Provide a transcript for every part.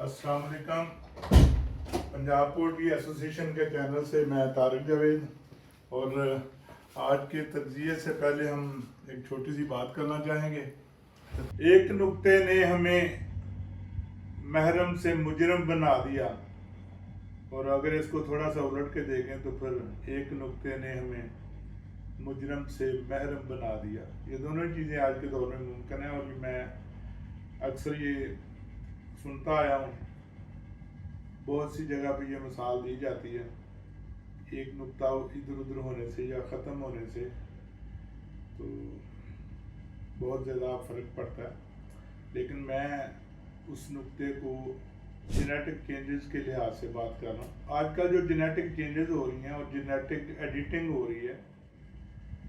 अस्सलाम वालेकुम। Punjab poultry association के चैनल से मैं तारिक जावेद, और आज के तज्जिए से पहले हम एक छोटी सी बात करना चाहेंगे। एक नुक्ते ने हमें महरम से मुजरम बना दिया, और अगर इसको थोड़ा सा उलट के देखें तो फिर एक नुक्ते ने हमें मुजरम से महरम बना दिया। ये दोनों चीज़ें आज के दौर में मुमकिन है, और मैं अक्सर ये सुनता आया हूँ, बहुत सी जगह पे ये मिसाल दी जाती है। एक नुक्ता इधर उधर होने से या ख़त्म होने से तो बहुत ज़्यादा फ़र्क पड़ता है, लेकिन मैं उस नुक्ते को जेनेटिक चेंजेस के लिहाज से बात कर रहा हूँ। आजकल जो जेनेटिक चेंजेस हो रही हैं और जेनेटिक एडिटिंग हो रही है,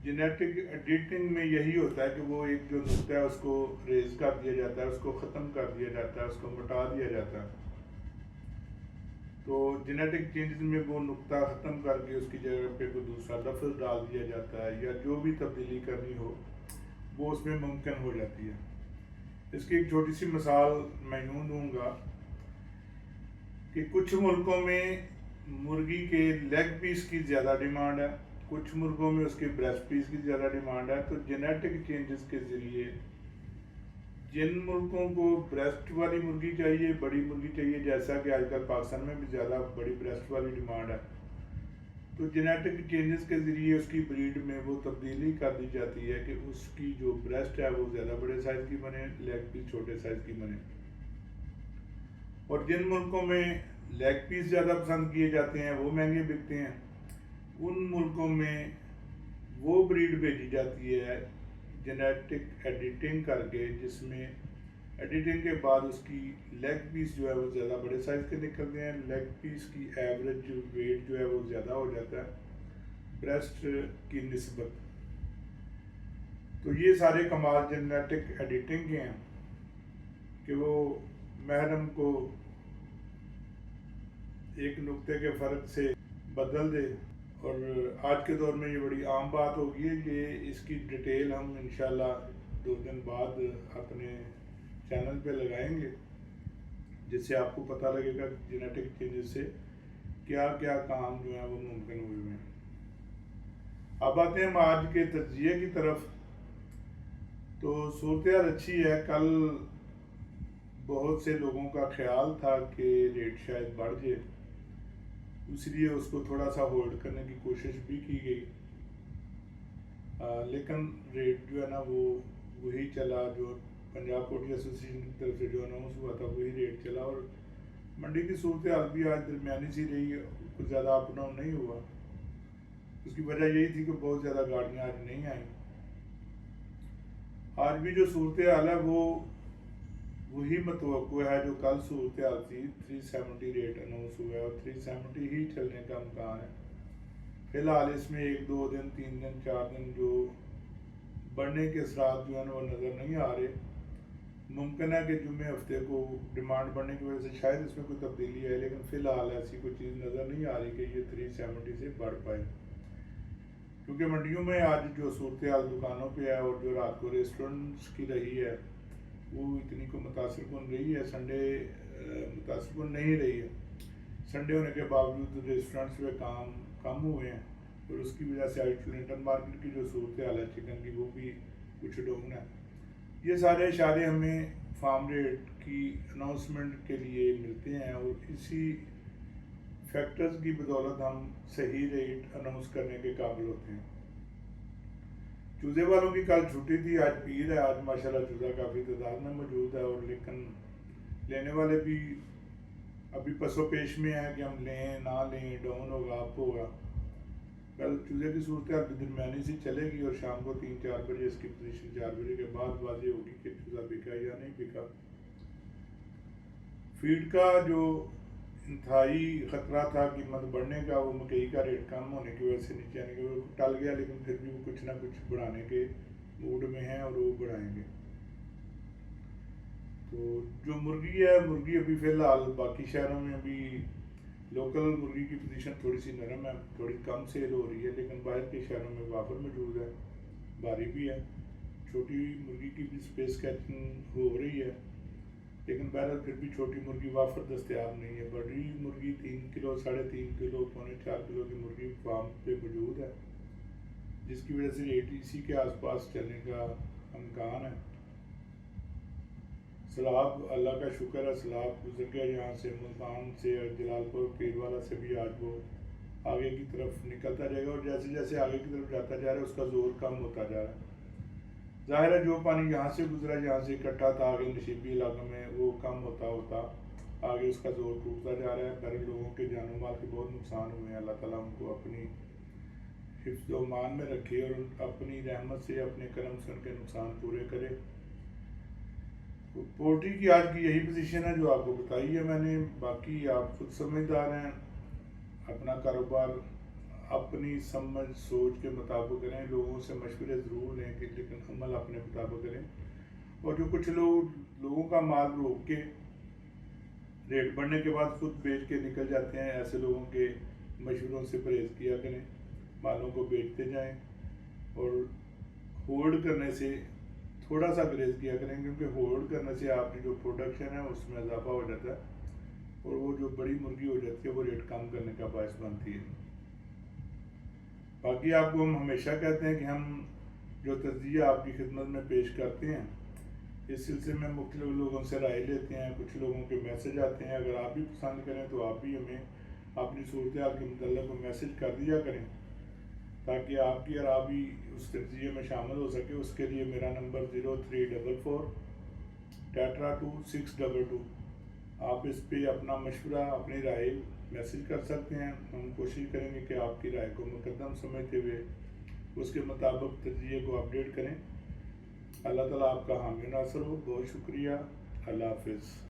जेनेटिक एडिटिंग में यही होता है कि वो एक जो नुक्ता है उसको रेज कर दिया जाता है, उसको ख़त्म कर दिया जाता है, उसको मिटा दिया जाता है। तो जेनेटिक चेंजेस में वो नुक्ता ख़त्म करके उसकी जगह पे कोई दूसरा लफ्ज़ डाल दिया जाता है, या जो भी तब्दीली करनी हो वो उसमें मुमकिन हो जाती है। इसकी एक छोटी सी मिसाल मैं यूँ दूँगा कि कुछ मुल्कों में मुर्गी के लेग पीस की ज़्यादा डिमांड है, कुछ मुल्कों में उसके ब्रेस्ट पीस की ज़्यादा डिमांड है। तो जेनेटिक चेंजेस के ज़रिए जिन मुल्कों को ब्रेस्ट वाली मुर्गी चाहिए, बड़ी मुर्गी चाहिए, जैसा कि आजकल पाकिस्तान में भी ज़्यादा बड़ी ब्रेस्ट वाली डिमांड है, तो जेनेटिक चेंजेस के ज़रिए उसकी ब्रीड में वो तब्दीली कर दी जाती है कि उसकी जो ब्रेस्ट है वो ज़्यादा बड़े साइज़ की बने, लेग पीस छोटे साइज़ की बने। और जिन मुल्कों में लेग पीस ज़्यादा पसंद किए जाते हैं, वो महंगे बिकते हैं, उन मुल्कों में वो ब्रीड भेजी जाती है जेनेटिक एडिटिंग करके, जिसमें एडिटिंग के बाद उसकी लेग पीस जो है वो ज़्यादा बड़े साइज़ के निकलते हैं, लेग पीस की एवरेज वेट जो है वो ज़्यादा हो जाता है ब्रेस्ट की निस्बत। तो ये सारे कमाल जेनेटिक एडिटिंग के हैं कि वो महरम को एक नुक्ते के फ़र्क से बदल दे। और आज के दौर में ये बड़ी आम बात हो गई है कि इसकी डिटेल हम इंशाल्लाह 2 दिन बाद अपने चैनल पे लगाएंगे, जिससे आपको पता लगेगा जेनेटिक चेंजेस से क्या क्या काम जो है वो मुमकिन हुए हैं। अब आते हैं हम आज के तज्जिए की तरफ। तो सूरत अच्छी है। कल बहुत से लोगों का ख्याल था कि रेट शायद बढ़ जाए, इसलिए उसको थोड़ा सा होल्ड करने की कोशिश भी की गई, लेकिन रेट जो है ना वो वही चला जो पंजाब पोल्ट्री एसोसिएशन की तरफ से जो अनाउंस हुआ था, वही रेट चला। और मंडी की सूरत हाल भी आज दरमियानी सी रही है, कुछ ज़्यादा अप डाउन नहीं हुआ। उसकी वजह यही थी कि बहुत ज़्यादा गाड़ियाँ आज नहीं आई। आज भी जो सूरत हाल है वो वही मतवक्को है जो कल सूरत हाल थी। 370 रेट अनाउंस हुआ है और 370 ही चलने का इम्कान है। फिलहाल इसमें 1-2 दिन, 3 दिन, 4 दिन जो बढ़ने के असरात जो है ना वो नज़र नहीं आ रहे। मुमकिन है कि जुम्मे हफ्ते को डिमांड बढ़ने की वजह से शायद इसमें कोई तब्दीली है, लेकिन फ़िलहाल ऐसी कोई चीज़ नज़र नहीं आ रही कि ये 370 से बढ़ पाए। क्योंकि मंडियों में आज जो सूरत हाल दुकानों पे है और जो रात को रेस्टोरेंट्स की रही है वो इतनी को मुतासर कन रही है, संडे मुतासर कन नहीं रही है। संडे होने के बावजूद रेस्टोरेंट्स में काम कम हुए हैं, और उसकी वजह से आउटफिल इंटरन मार्केट की जो सूरत हाल है चिकन की वो भी कुछ डाउन है। ये सारे इशारे हमें फार्म रेट की अनाउंसमेंट के लिए मिलते हैं, और इसी फैक्टर्स की बदौलत हम सही रेट अनाउंस करने के काबिल होते हैं। चूज़े वालों की कल छुट्टी थी, आज पीर है। आज माशाल्लाह चूज़ा काफ़ी तादाद में मौजूद है, और लेकिन लेने वाले भी अभी पसो पेश में है कि हम लें ना लें, डाउन होगा अप होगा। कल चूज़े की सूरत हाल दरमियानी सी चलेगी, और शाम को 3-4 बजे इसकी पोजीशन 4 बजे के बाद वाज़ेह होगी कि चूज़ा बिका या नहीं बिका। फीड का जो इंतहाई ख़तरा था कीमत बढ़ने का, वो मकई का रेट कम होने की वजह से नीचे आने की वजह से टल गया, लेकिन फिर भी वो कुछ ना कुछ बढ़ाने के मूड में हैं और वो बढ़ाएंगे। तो जो मुर्गी है, मुर्गी अभी फ़िलहाल बाकी शहरों में अभी लोकल मुर्गी की पोजीशन थोड़ी सी नरम है, थोड़ी कम सेल हो रही है, लेकिन बाहर के शहरों में वाफर मौजूद है, भारी भी है। छोटी मुर्गी की भी स्पेस कैचिंग हो रही है, لیکن بہرحال پھر بھی چھوٹی مرغی وافر دستیاب نہیں ہے. بڑی مرغی 3 کلو 3.5 کلو 4.25 کلو کی مرغی فارم پہ موجود ہے، جس کی وجہ سے ریٹ اسی کے آس پاس چلنے کا امکان ہے. سیلاب اللہ کا شکر ہے، سیلاب گزر گیا یہاں سے، ملتان سے اور جلال پور پیروالا سے بھی آج وہ آگے کی طرف نکلتا جائے گا، اور جیسے جیسے آگے کی طرف جاتا جا رہا ہے اس کا زور کم ہوتا جا رہا ہے. ظاہر ہے جو پانی یہاں سے گزرا، یہاں سے اکٹھا تھا آگے نشیبی علاقوں میں، وہ کم ہوتا ہوتا آگے اس کا زور ٹوٹتا جا رہا ہے. پر لوگوں کے جان و مال کے بہت نقصان ہوئے ہیں. اللہ تعالیٰ ان کو اپنی حفظ و امان میں رکھے اور اپنی رحمت سے اپنے کرم سے ان کے نقصان پورے کرے. پولٹری کی آج کی یہی پوزیشن ہے جو آپ کو بتائی ہے میں نے. باقی آپ خود سمجھدار ہیں، اپنا کاروبار اپنی سمجھ سوچ کے مطابق کریں. لوگوں سے مشورے ضرور لیں کہ لیکن عمل اپنے مطابق کریں. اور جو کچھ لوگوں کا مال روک کے ریٹ بڑھنے کے بعد خود بیچ کے نکل جاتے ہیں، ایسے لوگوں کے مشوروں سے پرہیز کیا کریں. مالوں کو بیچتے جائیں اور ہولڈ کرنے سے تھوڑا سا گریز کیا کریں، کیونکہ ہولڈ کرنے سے آپ کی جو پروڈکشن ہے اس میں اضافہ ہو جاتا ہے اور وہ جو بڑی مرغی ہو جاتی ہے وہ ریٹ کم کرنے کا باعث بنتی ہے. باقی آپ کو ہم ہمیشہ کہتے ہیں کہ ہم جو تجزیہ آپ کی خدمت میں پیش کرتے ہیں اس سلسلے میں مختلف لوگوں سے رائے لیتے ہیں. کچھ لوگوں کے میسج آتے ہیں، اگر آپ بھی پسند کریں تو آپ بھی ہمیں اپنی صورتحال کے متعلق میسج کر دیا کریں تاکہ آپ کی اور آپ بھی اس تجزیے میں شامل ہو سکے. اس کے لیے میرا نمبر 0344 2 آپ اس پہ اپنا مشورہ اپنی رائے میسج کر سکتے ہیں. ہم کوشش کریں گے کہ آپ کی رائے کو مقدم سمجھتے ہوئے اس کے مطابق تجزیے کو اپڈیٹ کریں. اللہ تعالیٰ آپ کا حامی ناصر ہو. بہت شکریہ. اللہ حافظ.